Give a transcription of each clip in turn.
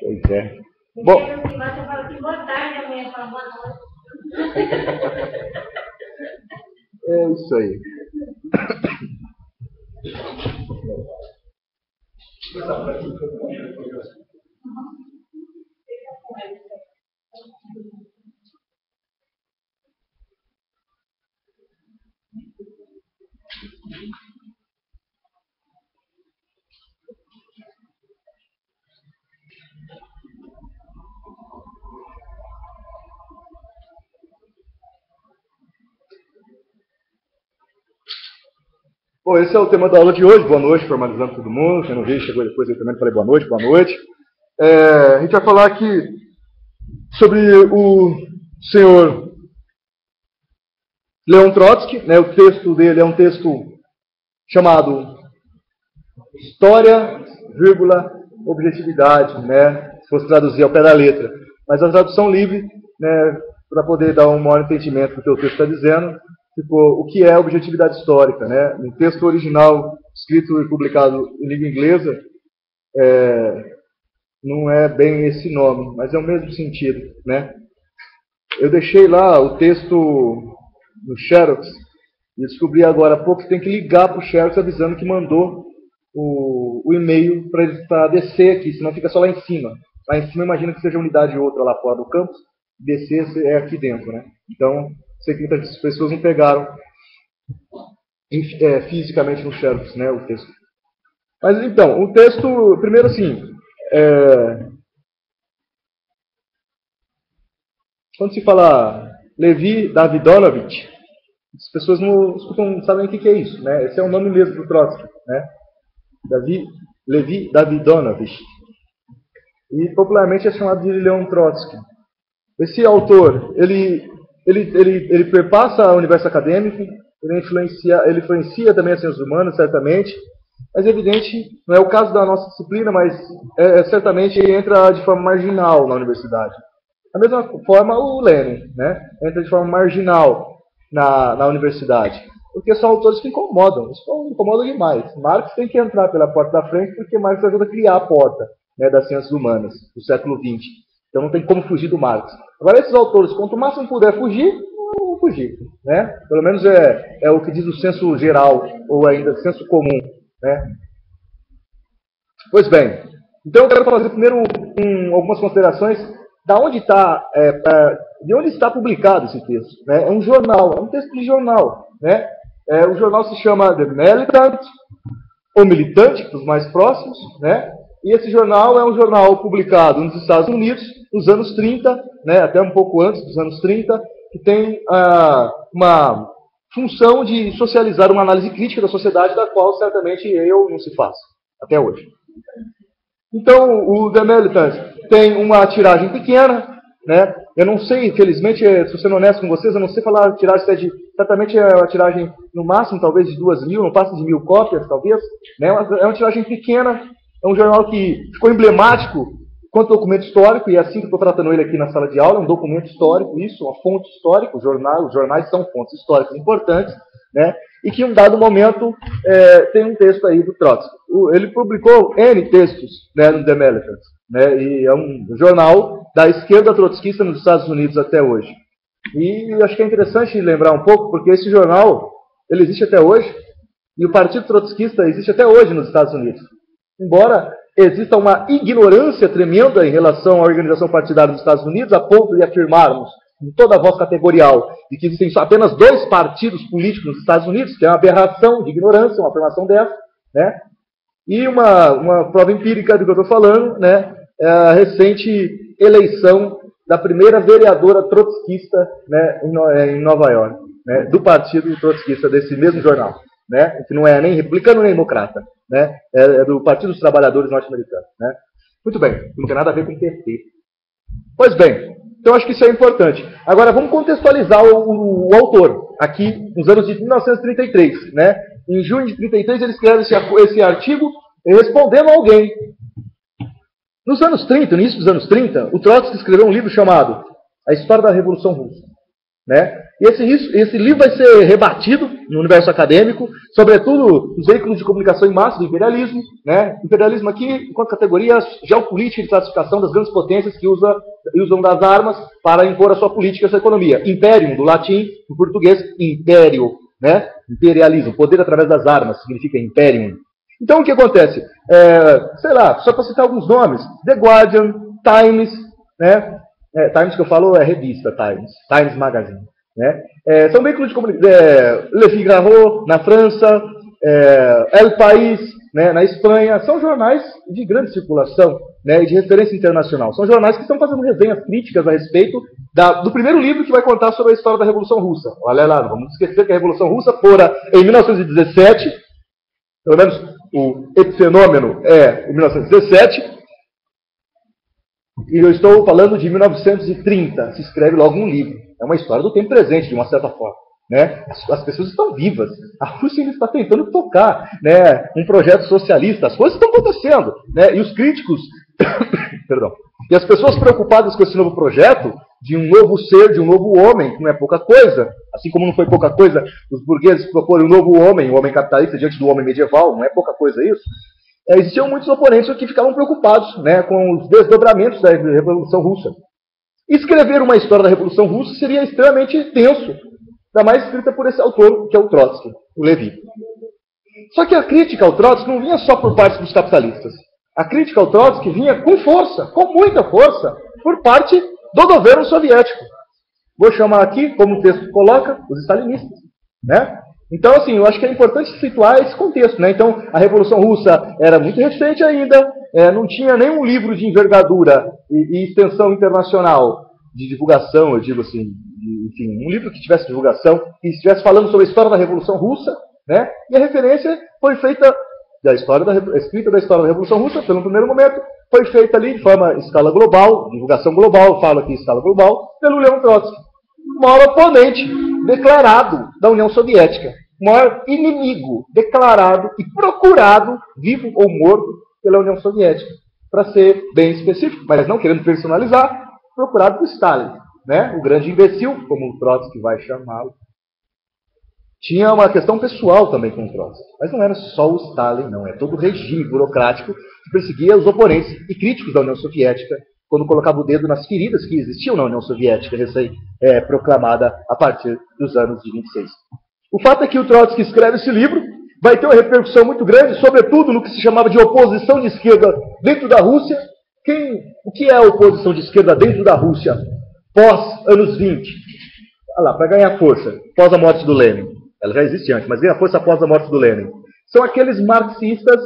Pois é. Bom, é isso aí. Bom, esse é o tema da aula de hoje. Boa noite, formalizando todo mundo. Quem não veio, chegou depois eu também falei boa noite, boa noite. A gente vai falar aqui sobre o senhor Leon Trotsky, né? O texto dele é um texto chamado História, Objetividade, né? Se fosse traduzir ao pé da letra. Mas a tradução livre, né, para poder dar um maior entendimento do que o texto está dizendo, ficou o que é objetividade histórica, né? No texto original, escrito e publicado em língua inglesa, não é bem esse nome, mas é o mesmo sentido, né? Eu deixei lá o texto no Xerox e descobri agora há pouco que tem que ligar para o Xerox avisando que mandou o e-mail para ele descer aqui, senão fica só lá em cima. Lá em cima, imagina que seja unidade ou outra lá fora do campus, descer é aqui dentro, né? Então, sei que muitas pessoas não pegaram fisicamente no Xerox, né, o texto. Mas então, o texto, primeiro assim, quando se fala Levi Davidonovich, as pessoas não sabem o que é isso, né? Esse é o nome mesmo do Trotsky, né? Levi Davidonovich. E popularmente é chamado de Leon Trotsky. Esse autor, ele perpassa o universo acadêmico, ele influencia também as ciências humanas, certamente, mas é evidente, não é o caso da nossa disciplina, mas certamente ele entra de forma marginal na universidade. Da mesma forma o Lenin, né, entra de forma marginal na universidade, porque são autores que incomodam, incomodam demais. Marx tem que entrar pela porta da frente, porque Marx ajuda a criar a porta, né, das ciências humanas do século XX. Então não tem como fugir do Marx. Agora esses autores, quanto mais máximo puder fugir, vão fugir, né? Pelo menos é o que diz o senso geral, ou ainda senso comum, né? Pois bem, então eu quero fazer primeiro algumas considerações de onde está publicado esse texto, né? É um jornal, é um texto de jornal, né? O jornal se chama The Militant, ou Militante, para os mais próximos, né? E esse jornal é um jornal publicado nos Estados Unidos, nos anos 30, né, até um pouco antes dos anos 30, que tem uma função de socializar uma análise crítica da sociedade, da qual certamente eu não se faço, até hoje. Então, o The Militant tem uma tiragem pequena, né? Eu não sei, infelizmente, se sendo honesto com vocês, eu não sei falar a tiragem, certamente é uma tiragem, no máximo, talvez de 2.000, não passa de 1.000 cópias, talvez, né? É uma tiragem pequena, é um jornal que ficou emblemático quanto documento histórico, e é assim que eu estou tratando ele aqui na sala de aula, é um documento histórico, isso, uma fonte histórica, os jornais são fontes históricas importantes, né? E que em um dado momento tem um texto aí do Trotsky. Ele publicou N textos, né, no The Militant, né? E é um jornal da esquerda trotskista nos Estados Unidos até hoje. E acho que é interessante lembrar um pouco, porque esse jornal, ele existe até hoje, e o Partido Trotskista existe até hoje nos Estados Unidos. Embora exista uma ignorância tremenda em relação à organização partidária dos Estados Unidos, a ponto de afirmarmos, em toda a voz categorial, de que existem apenas 2 partidos políticos nos Estados Unidos, que é uma aberração de ignorância, uma afirmação dessa, né? E uma prova empírica do que eu estou falando, né, é a recente eleição da primeira vereadora trotskista, né, em Nova York, né, do partido trotskista, desse mesmo jornal, né, que não é nem republicano nem democrata, né, é do Partido dos Trabalhadores Norte-Americanos, né. Muito bem, não tem nada a ver com o PT. Pois bem, então acho que isso é importante. Agora vamos contextualizar o autor, aqui nos anos de 1933, né. Em junho de 1933 ele escreve esse artigo respondendo a alguém. Nos anos 30, no início dos anos 30, o Trotsky escreveu um livro chamado A História da Revolução Russa. né? E esse livro vai ser rebatido no universo acadêmico, sobretudo nos veículos de comunicação em massa do imperialismo, né? Imperialismo aqui, enquanto categoria geopolítica de classificação das grandes potências que usam das armas para impor a sua política e a sua economia. Imperium, do latim, em português, império, né? Imperialismo, poder através das armas, significa imperium. Então o que acontece? Sei lá, só para citar alguns nomes, The Guardian, Times, né? Times que eu falo é revista, Times Magazine. Né? São veículos de comunicação, Le Figaro, na França, El País, né, na Espanha, são jornais de grande circulação, né, e de referência internacional. São jornais que estão fazendo resenhas críticas a respeito do primeiro livro que vai contar sobre a história da Revolução Russa. Olha lá, não vamos esquecer que a Revolução Russa fora em 1917, pelo menos o epifenômeno é em 1917, e eu estou falando de 1930, se escreve logo um livro. É uma história do tempo presente, de uma certa forma. Né? As pessoas estão vivas. A Rússia ainda está tentando tocar, né, um projeto socialista. As coisas estão acontecendo. Né? E os críticos, perdão, e as pessoas preocupadas com esse novo projeto, de um novo ser, de um novo homem, que não é pouca coisa, assim como não foi pouca coisa os burgueses proporem um novo homem, o homem capitalista diante do homem medieval, não é pouca coisa isso. Existiam muitos oponentes que ficavam preocupados, né, com os desdobramentos da Revolução Russa. Escrever uma história da Revolução Russa seria extremamente tenso, ainda mais escrita por esse autor, que é o Trotsky, o Levi. Só que a crítica ao Trotsky não vinha só por parte dos capitalistas. A crítica ao Trotsky vinha com força, com muita força, por parte do governo soviético. Vou chamar aqui, como o texto coloca, os stalinistas. Né? Então, assim, eu acho que é importante situar esse contexto. Né? Então, a Revolução Russa era muito recente ainda, não tinha nenhum livro de envergadura e extensão internacional de divulgação, eu digo assim, enfim, um livro que tivesse divulgação, que estivesse falando sobre a história da Revolução Russa, né? E a referência foi feita a escrita da história da Revolução Russa, pelo primeiro momento, foi feita ali de forma escala global, divulgação global, falo aqui escala global, pelo Leon Trotsky, o maior oponente declarado da União Soviética, o maior inimigo declarado e procurado, vivo ou morto, pela União Soviética, para ser bem específico, mas não querendo personalizar, procurado por Stalin, né? O grande imbecil, como o Trotsky vai chamá-lo. Tinha uma questão pessoal também com o Trotsky, mas não era só o Stalin, não, é todo o regime burocrático que perseguia os oponentes e críticos da União Soviética, quando colocava o dedo nas feridas que existiam na União Soviética, recém-proclamada a partir dos anos de 26. O fato é que o Trotsky escreve esse livro, vai ter uma repercussão muito grande, sobretudo no que se chamava de oposição de esquerda dentro da Rússia. O que é a oposição de esquerda dentro da Rússia pós anos 20? Olha lá, para ganhar força, pós a morte do Lenin. Ela já existe antes, mas ganha força após a morte do Lenin. São aqueles marxistas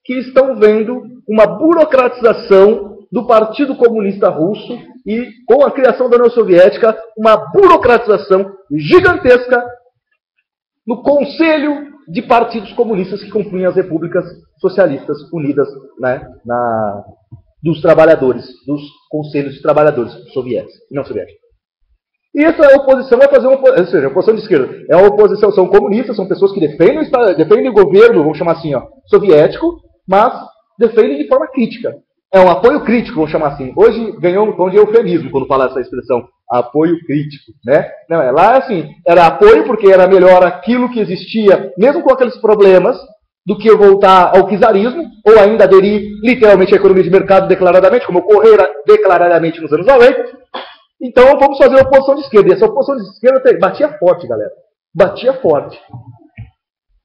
que estão vendo uma burocratização do Partido Comunista Russo e, com a criação da União Soviética, uma burocratização gigantesca no Conselho de Partidos Comunistas que compunham as repúblicas socialistas unidas, né, dos trabalhadores, dos conselhos de trabalhadores soviéticos, não soviéticos. E essa oposição vai fazer ou seja, a oposição de esquerda é uma oposição, são comunistas, são pessoas que defendem o governo, vamos chamar assim, soviético, mas defendem de forma crítica. É um apoio crítico, vamos chamar assim. Hoje ganhou um tom de eufemismo quando fala essa expressão, apoio crítico, né? Não, lá assim, era apoio porque era melhor aquilo que existia, mesmo com aqueles problemas, do que voltar ao czarismo, ou ainda aderir literalmente à economia de mercado declaradamente, como ocorreu declaradamente nos anos 90. Então vamos fazer uma oposição de esquerda. E essa oposição de esquerda batia forte, galera. Batia forte.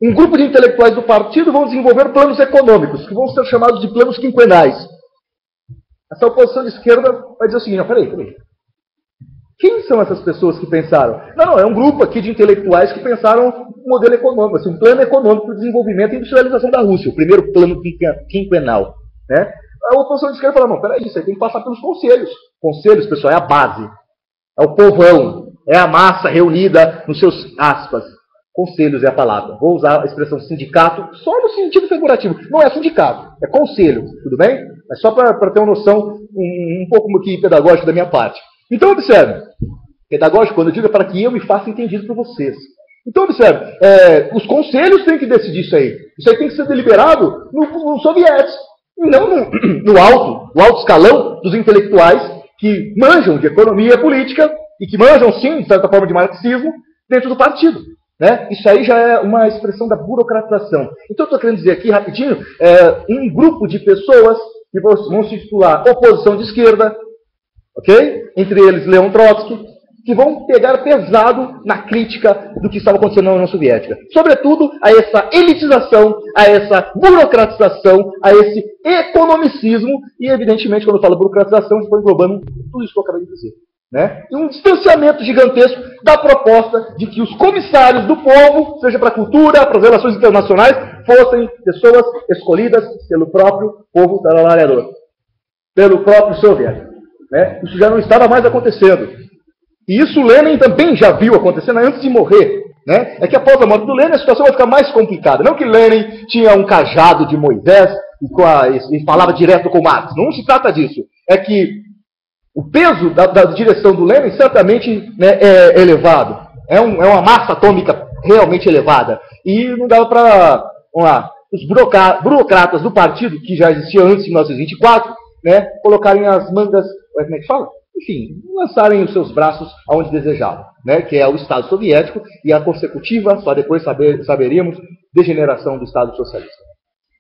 Um grupo de intelectuais do partido vão desenvolver planos econômicos, que vão ser chamados de planos quinquenais. Essa oposição de esquerda vai dizer o seguinte, peraí. Quem são essas pessoas que pensaram? Não, é um grupo aqui de intelectuais que pensaram um modelo econômico, assim, um plano econômico para o desenvolvimento e industrialização da Rússia, o primeiro plano quinquenal. Né? A oposição de esquerda fala, não, peraí, isso aí tem que passar pelos conselhos. Conselhos, pessoal, é a base. É o povão. É a massa reunida nos seus aspas. Conselhos é a palavra. Vou usar a expressão sindicato só no sentido figurativo. Não é sindicato, é conselho. Tudo bem? Mas só para ter uma noção um pouco aqui pedagógica da minha parte. Então, observe. Pedagógico, quando eu digo, é para que eu me faça entendido por vocês. Então, observe. Os conselhos têm que decidir isso aí. Isso aí tem que ser deliberado nos soviéticos. E não no alto escalão dos intelectuais que manjam de economia política e que manjam, sim, de certa forma, de marxismo, dentro do partido. Né? Isso aí já é uma expressão da burocratização. Então, eu estou querendo dizer aqui, rapidinho, um grupo de pessoas que vão se titular oposição de esquerda, ok? Entre eles, Leon Trotsky, que vão pegar pesado na crítica do que estava acontecendo na União Soviética. Sobretudo a essa elitização, a essa burocratização, a esse economicismo, e evidentemente, quando eu falo burocratização, estou englobando tudo isso que eu acabei de dizer. Né? E um distanciamento gigantesco da proposta de que os comissários do povo, seja para a cultura, para as relações internacionais, fossem pessoas escolhidas pelo próprio povo trabalhador, pelo próprio soviético. Né? Isso já não estava mais acontecendo. E isso Lenin também já viu acontecendo antes de morrer. Né? É que após a morte do Lenin a situação vai ficar mais complicada. Não que Lenin tinha um cajado de Moisés e falava direto com Marx. Não se trata disso. É que o peso da direção do Lenin certamente, né, é elevado. É uma massa atômica realmente elevada. E não dava para os burocratas do partido, que já existia antes de 1924, né, colocarem as mangas, como é que fala? Enfim, lançarem os seus braços aonde desejavam, né, que é o Estado soviético e a consecutiva, só depois saberíamos, degeneração do Estado socialista.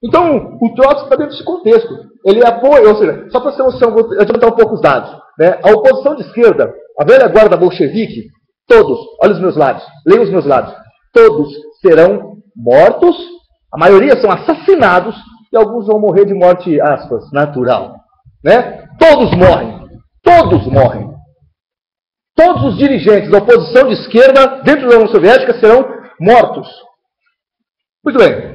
Então, o Trotsky está dentro desse contexto. Ele apoia, ou seja, só para você ter noção, vou adiantar um pouco os dados. Né, a oposição de esquerda, a velha guarda bolchevique, todos, olha os meus lados, leiam os meus lados, todos serão mortos, a maioria são assassinados e alguns vão morrer de morte, aspas, natural. Né? Todos morrem. Todos morrem. Todos os dirigentes da oposição de esquerda dentro da União Soviética serão mortos. Muito bem.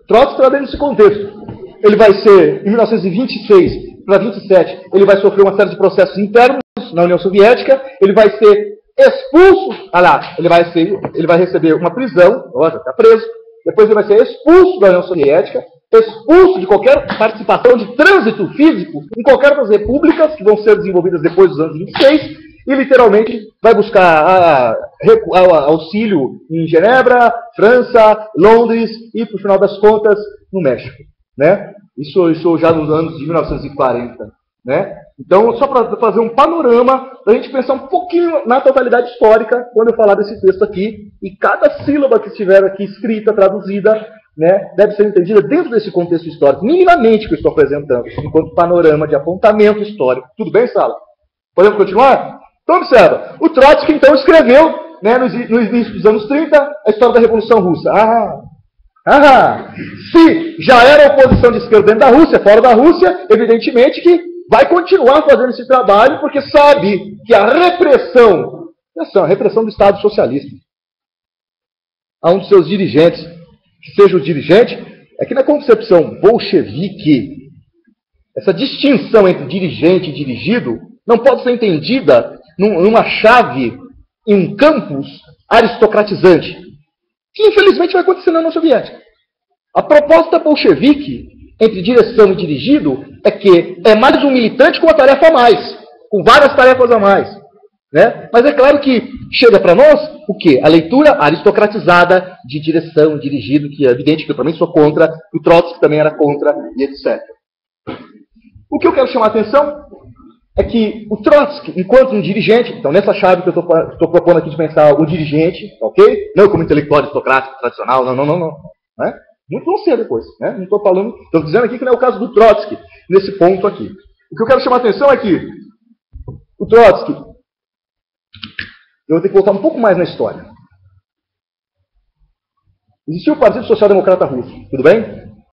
Trotsky está dentro desse contexto. Ele vai ser, em 1926 para 27, ele vai sofrer uma série de processos internos na União Soviética. Ele vai ser expulso. Ele vai receber uma prisão. Já está preso. Depois ele vai ser expulso da União Soviética. Expulso de qualquer participação de trânsito físico em qualquer das repúblicas que vão ser desenvolvidas depois dos anos 26 e literalmente vai buscar auxílio em Genebra, França, Londres e, por final das contas, no México. Né? Isso já nos anos de 1940. Né? Então, só para fazer um panorama, para a gente pensar um pouquinho na totalidade histórica quando eu falar desse texto aqui, e cada sílaba que estiver aqui escrita, traduzida, né, deve ser entendida dentro desse contexto histórico, minimamente que eu estou apresentando, enquanto panorama de apontamento histórico. Tudo bem, Sala? Podemos continuar? Então, observa. O Trotsky, então, escreveu, né, no início dos anos 30, a história da Revolução Russa. Se já era oposição de esquerda dentro da Rússia, fora da Rússia, evidentemente que vai continuar fazendo esse trabalho, porque sabe que a repressão do Estado socialista, a um dos seus dirigentes, que seja o dirigente, é que na concepção bolchevique, essa distinção entre dirigente e dirigido não pode ser entendida numa chave, em um campus aristocratizante, que infelizmente vai acontecer na União Soviética. A proposta bolchevique entre direção e dirigido é que é mais um militante com uma tarefa a mais, com várias tarefas a mais. Né? Mas é claro que chega para nós o quê? A leitura aristocratizada de direção, dirigido, que é evidente que eu também sou contra, o Trotsky também era contra, e etc. O que eu quero chamar a atenção é que o Trotsky, enquanto um dirigente, então nessa chave que eu estou propondo aqui de pensar o dirigente, ok? Não como intelectual aristocrático tradicional, não. Né? Muito vão ser depois. Né? Não estou falando, estou dizendo aqui que não é o caso do Trotsky, nesse ponto aqui. O que eu quero chamar a atenção é que o Trotsky, eu vou ter que voltar um pouco mais na história. Existia o Partido Social Democrata Russo, tudo bem?